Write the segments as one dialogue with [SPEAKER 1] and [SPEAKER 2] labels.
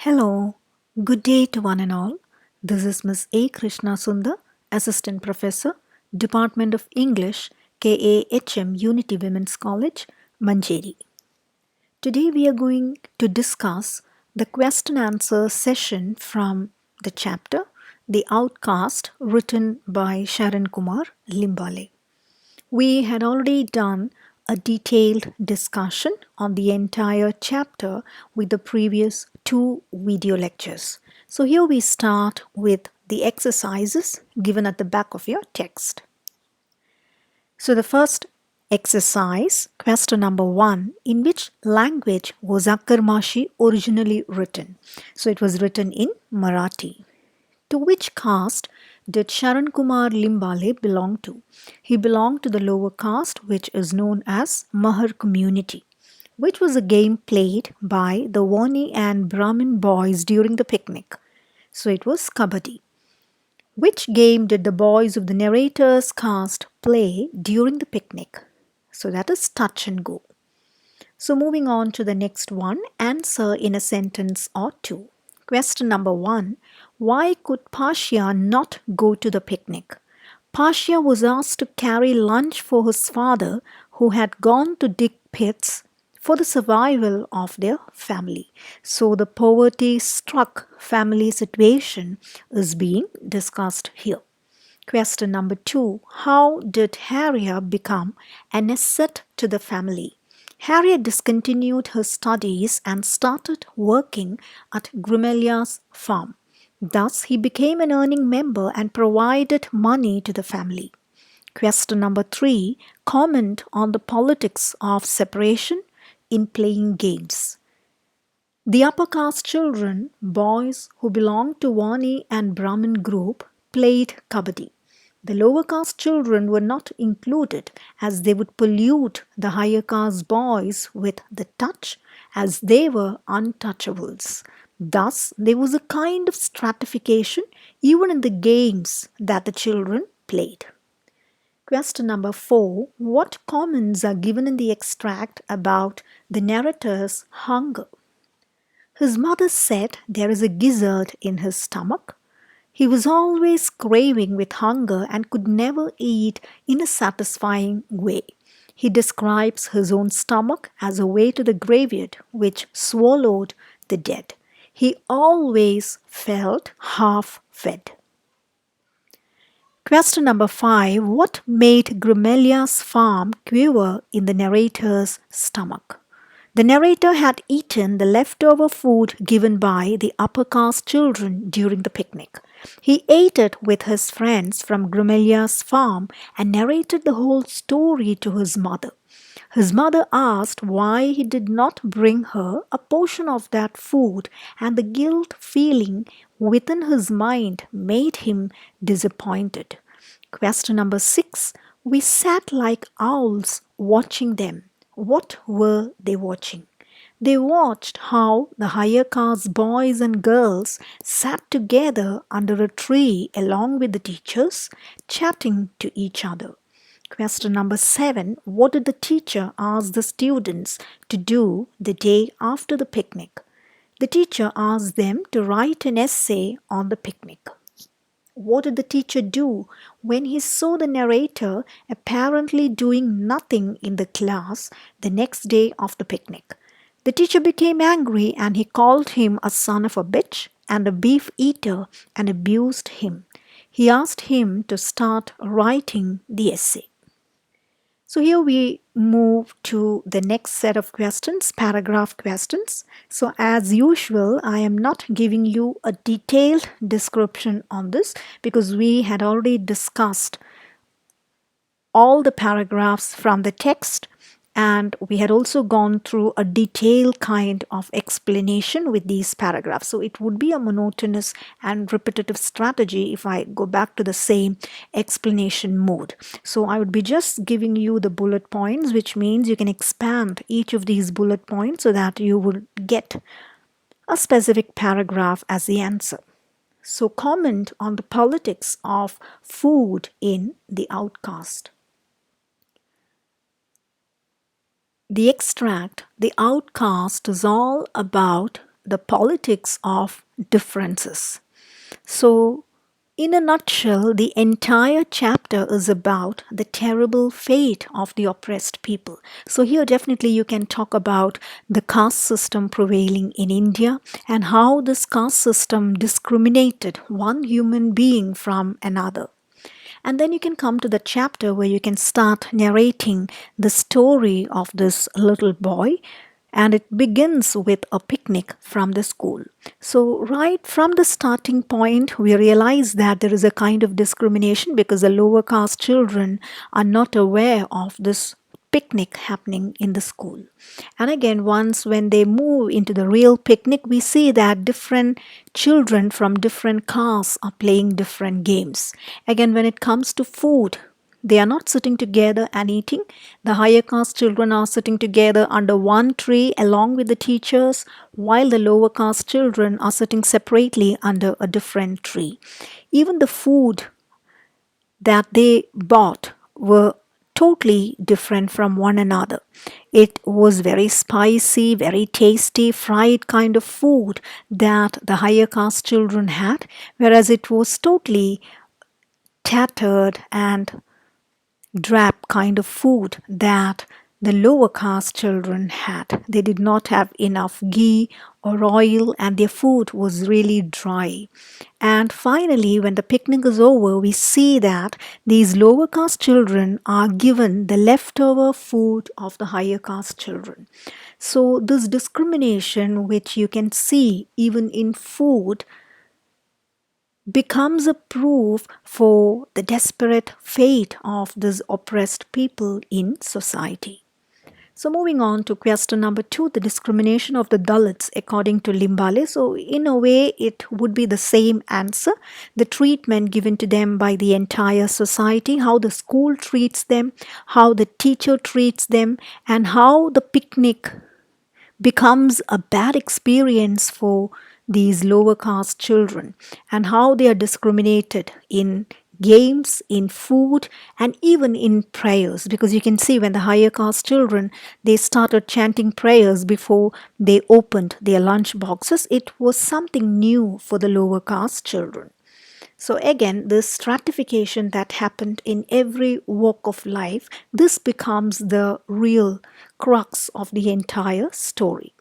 [SPEAKER 1] Hello, good day to one and all. This is Miss A. Krishna Sundar, Assistant Professor, Department of English, KAHM Unity Women's College, Manjeri. Today we are going to discuss the question answer session from the chapter The Outcast, written by Sharan Kumar Limbale. We had already done a detailed discussion on the entire chapter with the previous two video lectures. So here we start with the exercises given at the back of your text. So the first exercise, question number 1, in which language was Akarmashi originally written? So it was written in Marathi. To which caste did Sharan Kumar Limbale belong to? He belonged to the lower caste, which is known as Mahar community, which was a game played by the Wani and Brahmin boys during the picnic. So it was Kabaddi. Which game did the boys of the narrator's caste play during the picnic? So that is touch and go. So moving on to the next one, answer in a sentence or two. Question number 1. Why could Pasha not go to the picnic? Pasha was asked to carry lunch for his father, who had gone to dig pits for the survival of their family. So the poverty-struck family situation is being discussed here. Question number 2. How did Harriet become an asset to the family? Harriet discontinued her studies and started working at Grumelia's farm. Thus, he became an earning member and provided money to the family. Question number 3. Comment on the politics of separation in playing games. The upper caste children, boys who belonged to Wani and Brahmin group, played Kabaddi. The lower caste children were not included as they would pollute the higher caste boys with the touch as they were untouchables. Thus, there was a kind of stratification even in the games that the children played. Question number 4. What comments are given in the extract about the narrator's hunger? His mother said there is a gizzard in his stomach. He was always craving with hunger and could never eat in a satisfying way. He describes his own stomach as a way to the graveyard which swallowed the dead. He always felt half fed. Question number 5. What made Grumelia's farm quiver in the narrator's stomach? The narrator had eaten the leftover food given by the upper caste children during the picnic. He ate it with his friends from Grumelia's farm and narrated the whole story to his mother. His mother asked why he did not bring her a portion of that food, and the guilt feeling within his mind made him disappointed. Question number 6. We sat like owls watching them. What were they watching? They watched how the higher caste boys and girls sat together under a tree along with the teachers, chatting to each other. Question number 7. What did the teacher ask the students to do the day after the picnic? The teacher asked them to write an essay on the picnic. What did the teacher do when he saw the narrator apparently doing nothing in the class the next day of the picnic? The teacher became angry and he called him a son of a bitch and a beef eater and abused him. He asked him to start writing the essay. So here we move to the next set of questions, paragraph questions. So as usual, I am not giving you a detailed description on this because we had already discussed all the paragraphs from the text, and we had also gone through a detailed kind of explanation with these paragraphs. So it would be a monotonous and repetitive strategy if I go back to the same explanation mode. So I would be just giving you the bullet points, which means you can expand each of these bullet points so that you will get a specific paragraph as the answer. So comment on the politics of food in The Outcast. The extract, The Outcast, is all about the politics of differences. So, in a nutshell, the entire chapter is about the terrible fate of the oppressed people. So, here definitely you can talk about the caste system prevailing in India and how this caste system discriminated one human being from another. And then you can come to the chapter where you can start narrating the story of this little boy. And it begins with a picnic from the school. So, right from the starting point, we realize that there is a kind of discrimination because the lower caste children are not aware of this picnic happening in the school. And again, once when they move into the real picnic, we see that different children from different castes are playing different games. Again, when it comes to food, they are not sitting together and eating. The higher caste children are sitting together under one tree along with the teachers, while the lower caste children are sitting separately under a different tree. Even the food that they bought were totally different from one another. It was very spicy, very tasty, fried kind of food that the higher caste children had, whereas it was totally tattered and drab kind of food that the lower caste children had. They did not have enough ghee or oil, and their food was really dry. And finally, when the picnic is over, we see that these lower caste children are given the leftover food of the higher caste children. So, this discrimination, which you can see even in food, becomes a proof for the desperate fate of these oppressed people in society. So moving on to question number 2, the discrimination of the Dalits according to Limbale. So in a way, it would be the same answer. The treatment given to them by the entire society, how the school treats them, how the teacher treats them, and how the picnic becomes a bad experience for these lower caste children, and how they are discriminated in games, in food, and even in prayers. Because you can see when the higher caste children, they started chanting prayers before they opened their lunch boxes, it was something new for the lower caste children. So again, this stratification that happened in every walk of life, this becomes the real crux of the entire story.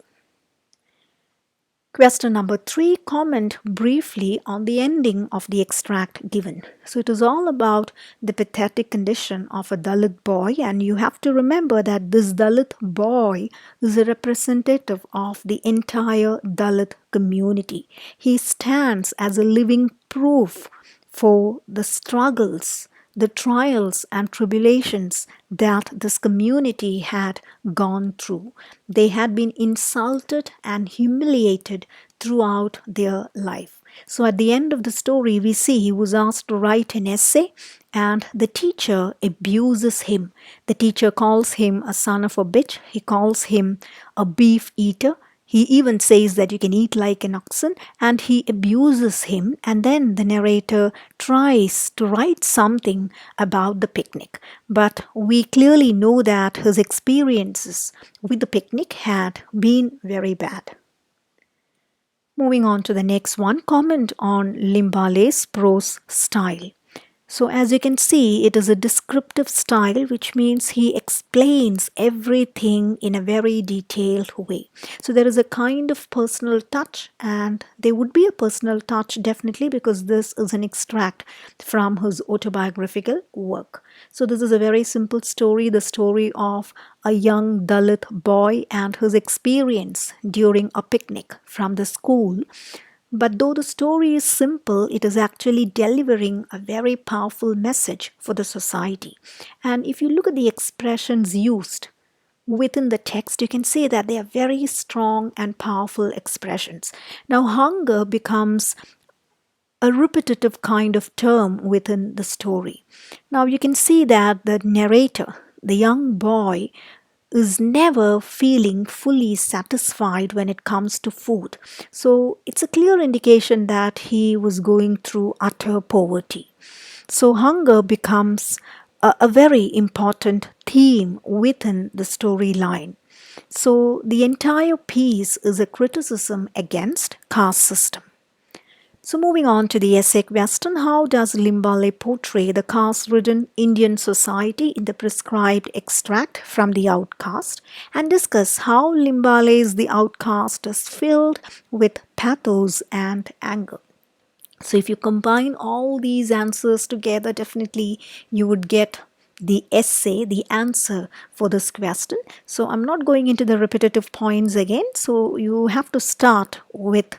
[SPEAKER 1] Question number 3, comment briefly on the ending of the extract given. So it is all about the pathetic condition of a Dalit boy, and you have to remember that this Dalit boy is a representative of the entire Dalit community. He stands as a living proof for the struggles, the trials and tribulations that this community had gone through. They had been insulted and humiliated throughout their life. So at the end of the story, we see he was asked to write an essay, and the teacher abuses him. The teacher calls him a son of a bitch. He calls him a beef eater. He even says that you can eat like an oxen, and he abuses him. And then the narrator tries to write something about the picnic. But we clearly know that his experiences with the picnic had been very bad. Moving on to the next one, comment on Limbale's prose style. So as you can see, it is a descriptive style, which means he explains everything in a very detailed way. So there is a kind of personal touch, and there would be a personal touch definitely, because this is an extract from his autobiographical work. So this is a very simple story, the story of a young Dalit boy and his experience during a picnic from the school. But though the story is simple, it is actually delivering a very powerful message for the society. And if you look at the expressions used within the text, you can see that they are very strong and powerful expressions. Now, hunger becomes a repetitive kind of term within the story. Now, you can see that the narrator, the young boy, is never feeling fully satisfied when it comes to food. So it's a clear indication that he was going through utter poverty. So hunger becomes a very important theme within the storyline. So the entire piece is a criticism against caste system. So moving on to the essay question, how does Limbale portray the caste-ridden Indian society in the prescribed extract from the Outcaste, and discuss how Limbale's The Outcast is filled with pathos and anger. So if you combine all these answers together, definitely you would get the essay, the answer for this question. So I'm not going into the repetitive points again. So you have to start with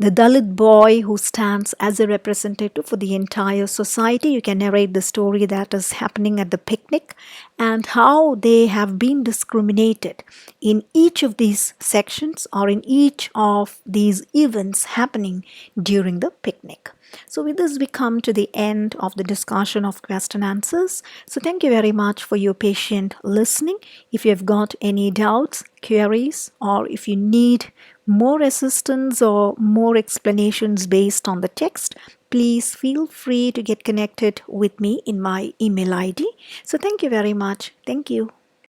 [SPEAKER 1] the Dalit boy who stands as a representative for the entire society. You can narrate the story that is happening at the picnic and how they have been discriminated in each of these sections or in each of these events happening during the picnic. So with this, we come to the end of the discussion of question answers. So thank you very much for your patient listening. If you have got any doubts, queries, or if you need more assistance or more explanations based on the text, please feel free to get connected with me in my email ID. So thank you very much. Thank you.